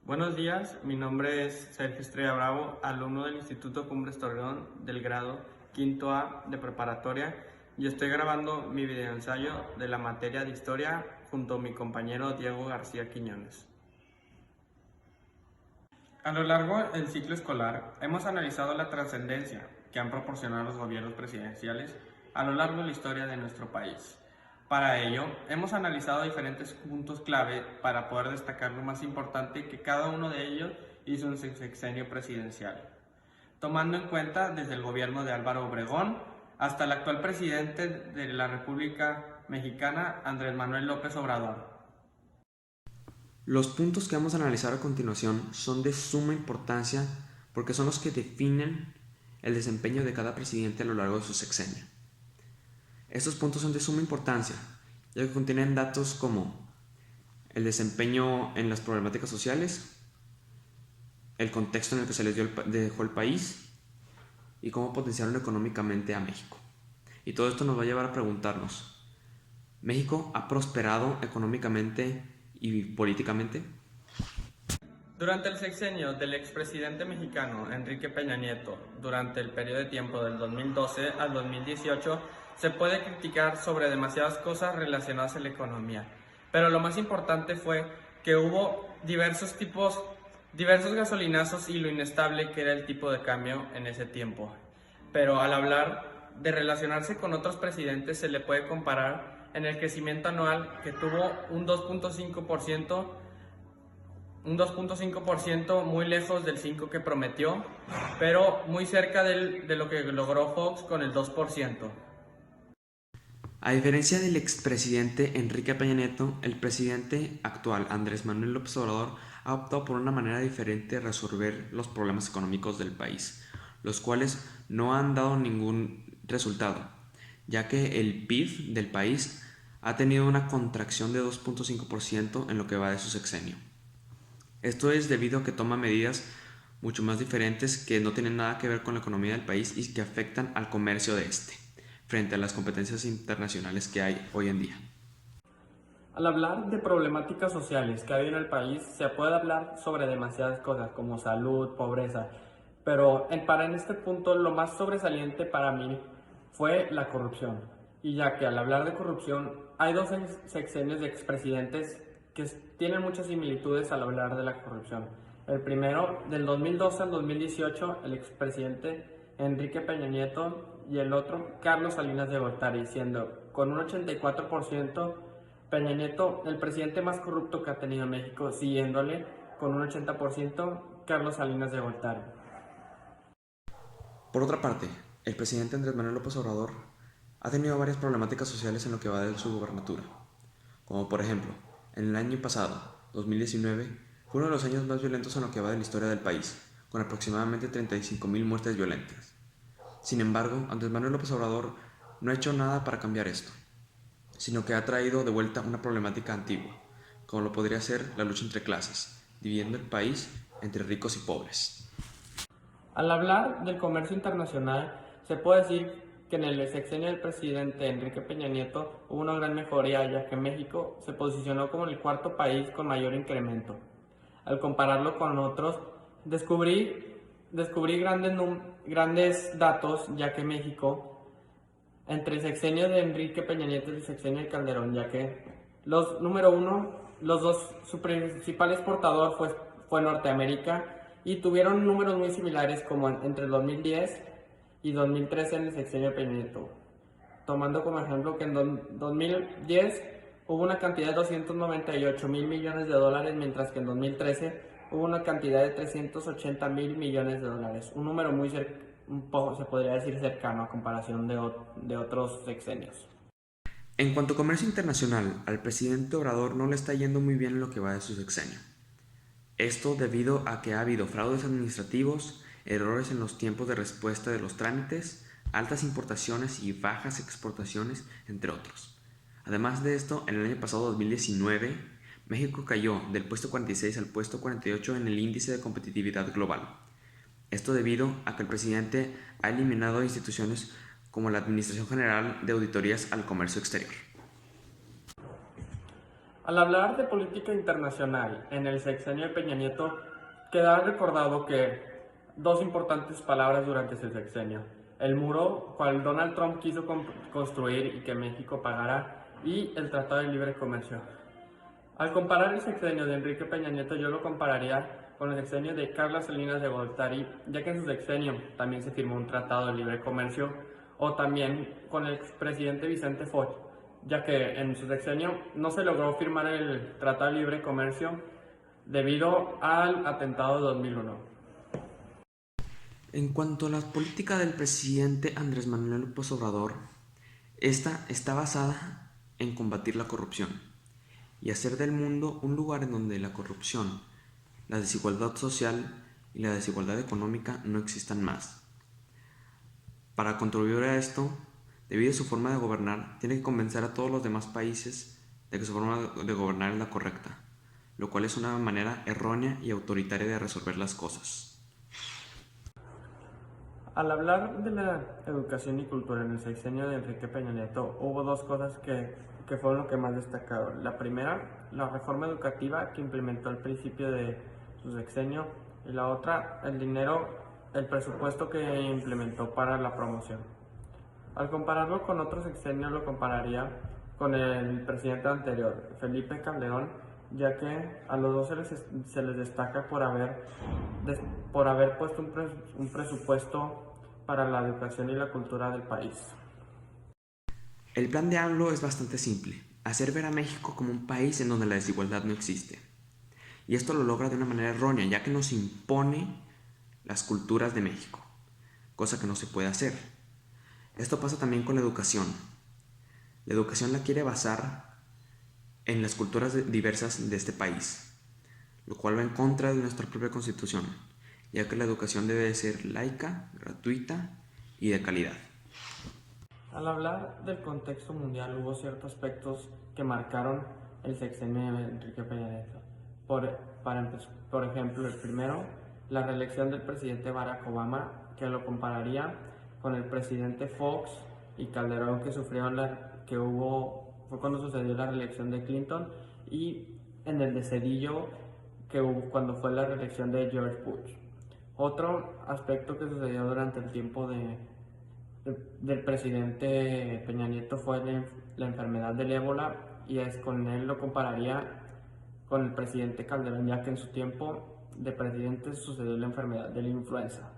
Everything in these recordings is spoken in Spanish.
Buenos días, mi nombre es Sergio Estrella Bravo, alumno del Instituto Cumbres Torreón del grado quinto A de preparatoria, y estoy grabando mi videoensayo de la materia de Historia junto a mi compañero Diego García Quiñones. A lo largo del ciclo escolar hemos analizado la trascendencia que han proporcionado los gobiernos presidenciales a lo largo de la historia de nuestro país. Para ello, hemos analizado diferentes puntos clave para poder destacar lo más importante que cada uno de ellos hizo en su sexenio presidencial, tomando en cuenta desde el gobierno de Álvaro Obregón hasta el actual presidente de la República Mexicana, Andrés Manuel López Obrador. Los puntos que vamos a analizar a continuación son de suma importancia porque son los que definen el desempeño de cada presidente a lo largo de su sexenio. Estos puntos son de suma importancia, ya que contienen datos como el desempeño en las problemáticas sociales, el contexto en el que se les dejó el país y cómo potenciaron económicamente a México. Y todo esto nos va a llevar a preguntarnos, ¿México ha prosperado económicamente y políticamente? Durante el sexenio del expresidente mexicano Enrique Peña Nieto, durante el periodo de tiempo del 2012 al 2018, se puede criticar sobre demasiadas cosas relacionadas a la economía, pero lo más importante fue que hubo diversos gasolinazos y lo inestable que era el tipo de cambio en ese tiempo. Pero al hablar de relacionarse con otros presidentes se le puede comparar en el crecimiento anual que tuvo un 2.5%, muy lejos del 5% que prometió, pero muy cerca de lo que logró Fox con el 2%. A diferencia del expresidente Enrique Peña Nieto, el presidente actual Andrés Manuel López Obrador ha optado por una manera diferente de resolver los problemas económicos del país, los cuales no han dado ningún resultado, ya que el PIB del país ha tenido una contracción de 2.5% en lo que va de su sexenio. Esto es debido a que toma medidas mucho más diferentes que no tienen nada que ver con la economía del país y que afectan al comercio de este, frente a las competencias internacionales que hay hoy en día. Al hablar de problemáticas sociales que hay en el país, se puede hablar sobre demasiadas cosas como salud, pobreza, pero en este punto lo más sobresaliente para mí fue la corrupción. Y ya que al hablar de corrupción, hay dos sexenios de expresidentes que tienen muchas similitudes al hablar de la corrupción. El primero, del 2012 al 2018, el expresidente Enrique Peña Nieto, y el otro, Carlos Salinas de Gortari, siendo con un 84% Peña Nieto el presidente más corrupto que ha tenido México, siguiéndole con un 80% Carlos Salinas de Gortari. Por otra parte, el presidente Andrés Manuel López Obrador ha tenido varias problemáticas sociales en lo que va de su gobernatura, como por ejemplo, en el año pasado, 2019, fue uno de los años más violentos en lo que va de la historia del país, con aproximadamente 35,000 muertes violentas. Sin embargo, Andrés Manuel López Obrador no ha hecho nada para cambiar esto, sino que ha traído de vuelta una problemática antigua, como lo podría ser la lucha entre clases, dividiendo el país entre ricos y pobres. Al hablar del comercio internacional, se puede decir que en el sexenio del presidente Enrique Peña Nieto hubo una gran mejoría, ya que México se posicionó como el cuarto país con mayor incremento. Al compararlo con otros, descubrí grandes datos, ya que México, entre el sexenio de Enrique Peña Nieto y el sexenio de Calderón, ya que su principal exportador fue Norteamérica, y tuvieron números muy similares como entre el 2010 y 2013 en el sexenio de Peña Nieto. Tomando como ejemplo que en 2010 hubo una cantidad de 298,000 millones de dólares, mientras que en 2013 hubo una cantidad de 380,000 millones de dólares. Un número un poco, se podría decir, cercano a comparación de otros sexenios. En cuanto a comercio internacional, al presidente Obrador no le está yendo muy bien en lo que va de su sexenio. Esto debido a que ha habido fraudes administrativos, errores en los tiempos de respuesta de los trámites, altas importaciones y bajas exportaciones, entre otros. Además de esto, en el año pasado 2019, México cayó del puesto 46 al puesto 48 en el índice de competitividad global. Esto debido a que el presidente ha eliminado instituciones como la Administración General de Auditorías al Comercio Exterior. Al hablar de política internacional en el sexenio de Peña Nieto, queda recordado que dos importantes palabras durante ese sexenio: el muro, cual Donald Trump quiso construir y que México pagara, y el Tratado de Libre Comercio. Al comparar el sexenio de Enrique Peña Nieto, yo lo compararía con el sexenio de Carlos Salinas de Gortari, ya que en su sexenio también se firmó un tratado de libre comercio, o también con el expresidente Vicente Fox, ya que en su sexenio no se logró firmar el tratado de libre comercio debido al atentado de 2001. En cuanto a la política del presidente Andrés Manuel López Obrador, esta está basada en combatir la corrupción y hacer del mundo un lugar en donde la corrupción, la desigualdad social y la desigualdad económica no existan más. Para contribuir a esto, debido a su forma de gobernar, tiene que convencer a todos los demás países de que su forma de gobernar es la correcta, lo cual es una manera errónea y autoritaria de resolver las cosas. Al hablar de la educación y cultura en el sexenio de Enrique Peña Nieto, hubo dos cosas que fueron lo que más destacaron. La primera, la reforma educativa que implementó al principio de su sexenio, y la otra, el presupuesto que implementó para la promoción. Al compararlo con otros sexenios, lo compararía con el presidente anterior, Felipe Calderón, ya que a los dos se les destaca por haber puesto un presupuesto para la educación y la cultura del país. El plan de AMLO es bastante simple: hacer ver a México como un país en donde la desigualdad no existe. Y esto lo logra de una manera errónea, ya que nos impone las culturas de México, cosa que no se puede hacer. Esto pasa también con la educación. La educación la quiere basar en las culturas diversas de este país, lo cual va en contra de nuestra propia constitución, ya que la educación debe de ser laica, gratuita y de calidad. Al hablar del contexto mundial, hubo ciertos aspectos que marcaron el sexenio de Enrique Peña Nieto. Por ejemplo, el primero, la reelección del presidente Barack Obama, que lo compararía con el presidente Fox y Calderón, fue cuando sucedió la reelección de Clinton, y en el de Cedillo, que hubo cuando fue la reelección de George Bush. Otro aspecto que sucedió durante el tiempo del presidente Peña Nieto fue la enfermedad del ébola, y con él lo compararía con el presidente Calderón, ya que en su tiempo de presidente sucedió la enfermedad de la influenza.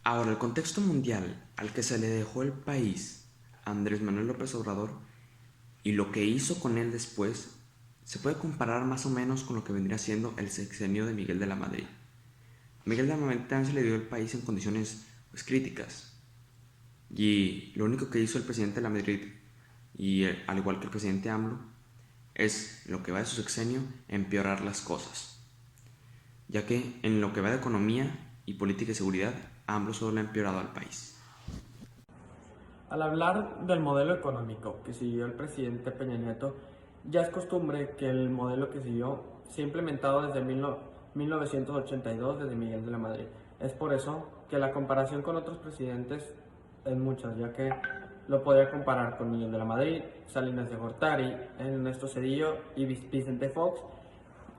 Ahora, el contexto mundial al que se le dejó el país a Andrés Manuel López Obrador y lo que hizo con él después se puede comparar más o menos con lo que vendría siendo el sexenio de Miguel de la Madrid. Miguel de la Madrid también se le dio el país en condiciones críticas, y lo único que hizo el presidente de la Madrid, y al igual que el presidente AMLO, es lo que va de su sexenio empeorar las cosas, ya que en lo que va de economía y política y seguridad, AMLO solo ha empeorado al país. Al hablar del modelo económico que siguió el presidente Peña Nieto, ya es costumbre que el modelo que siguió se ha implementado desde 1982, desde Miguel de la Madrid. Es por eso que la comparación con otros presidentes es mucha, ya que lo podría comparar con Miguel de la Madrid, Salinas de Gortari, Ernesto Zedillo y Vicente Fox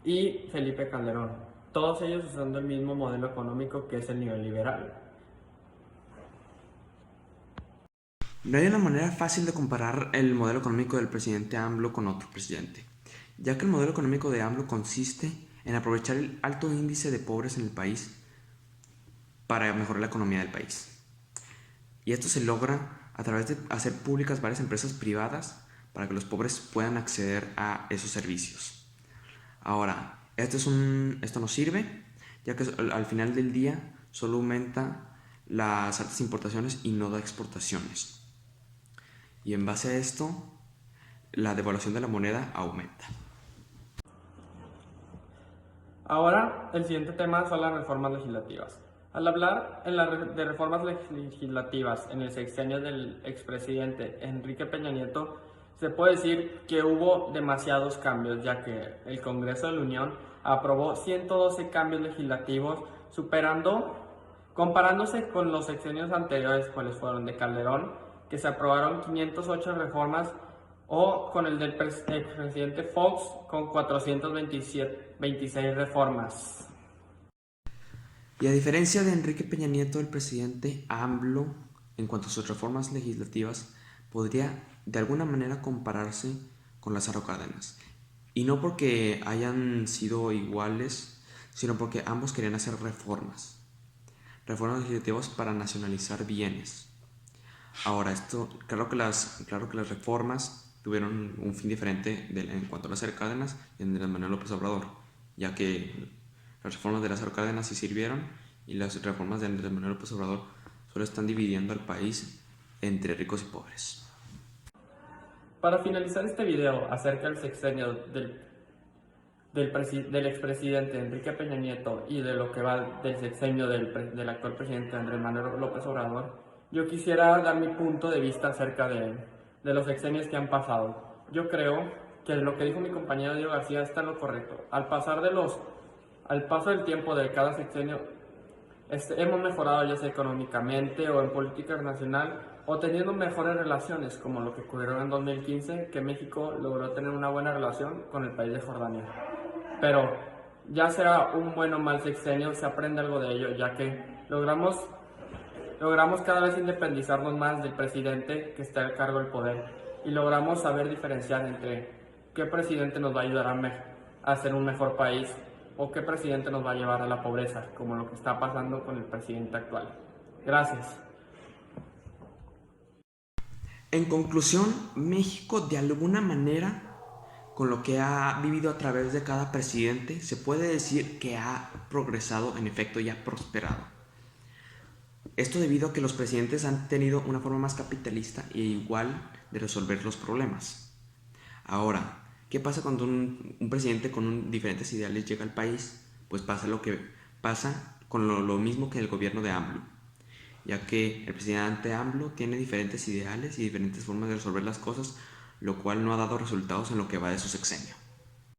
y Felipe Calderón, todos ellos usando el mismo modelo económico, que es el neoliberal. No hay una manera fácil de comparar el modelo económico del presidente AMLO con otro presidente, ya que el modelo económico de AMLO consiste en aprovechar el alto índice de pobres en el país para mejorar la economía del país. Y esto se logra a través de hacer públicas varias empresas privadas para que los pobres puedan acceder a esos servicios. Ahora, esto no sirve, ya que al final del día solo aumenta las altas importaciones y no da exportaciones. Y en base a esto, la devaluación de la moneda aumenta. Ahora, el siguiente tema son las reformas legislativas. Al hablar de reformas legislativas en el sexenio del expresidente Enrique Peña Nieto, se puede decir que hubo demasiados cambios, ya que el Congreso de la Unión aprobó 112 cambios legislativos, comparándose con los sexenios anteriores, cuales fueron de Calderón, que se aprobaron 508 reformas o con el del expresidente Fox con 426 reformas. Y a diferencia de Enrique Peña Nieto, el presidente AMLO, en cuanto a sus reformas legislativas, podría de alguna manera compararse con Lázaro Cárdenas. Y no porque hayan sido iguales, sino porque ambos querían hacer reformas. Reformas legislativas para nacionalizar bienes. Ahora, claro que las reformas tuvieron un fin diferente en cuanto a Lázaro Cárdenas y Andrés Manuel López Obrador, ya que las reformas de Lázaro Cárdenas sí sirvieron y las reformas de Andrés Manuel López Obrador solo están dividiendo al país entre ricos y pobres. Para finalizar este video acerca del sexenio del expresidente Enrique Peña Nieto y de lo que va del sexenio del actual presidente Andrés Manuel López Obrador, yo quisiera dar mi punto de vista acerca de los sexenios que han pasado. Yo creo que lo que dijo mi compañero Diego García está en lo correcto. Al paso del tiempo de cada sexenio, hemos mejorado ya sea económicamente o en política nacional o teniendo mejores relaciones, como lo que ocurrió en 2015, que México logró tener una buena relación con el país de Jordania. Pero ya sea un buen o mal sexenio, se aprende algo de ello, ya que logramos cada vez independizarnos más del presidente que está al cargo del poder y logramos saber diferenciar entre qué presidente nos va a ayudar a ser un mejor país o qué presidente nos va a llevar a la pobreza, como lo que está pasando con el presidente actual. Gracias. En conclusión, México de alguna manera, con lo que ha vivido a través de cada presidente, se puede decir que ha progresado, en efecto, y ha prosperado. Esto debido a que los presidentes han tenido una forma más capitalista e igual de resolver los problemas. Ahora, ¿qué pasa cuando un presidente con diferentes ideales llega al país? Pues pasa lo que pasa con lo mismo que el gobierno de AMLO, ya que el presidente AMLO tiene diferentes ideales y diferentes formas de resolver las cosas, lo cual no ha dado resultados en lo que va de su sexenio.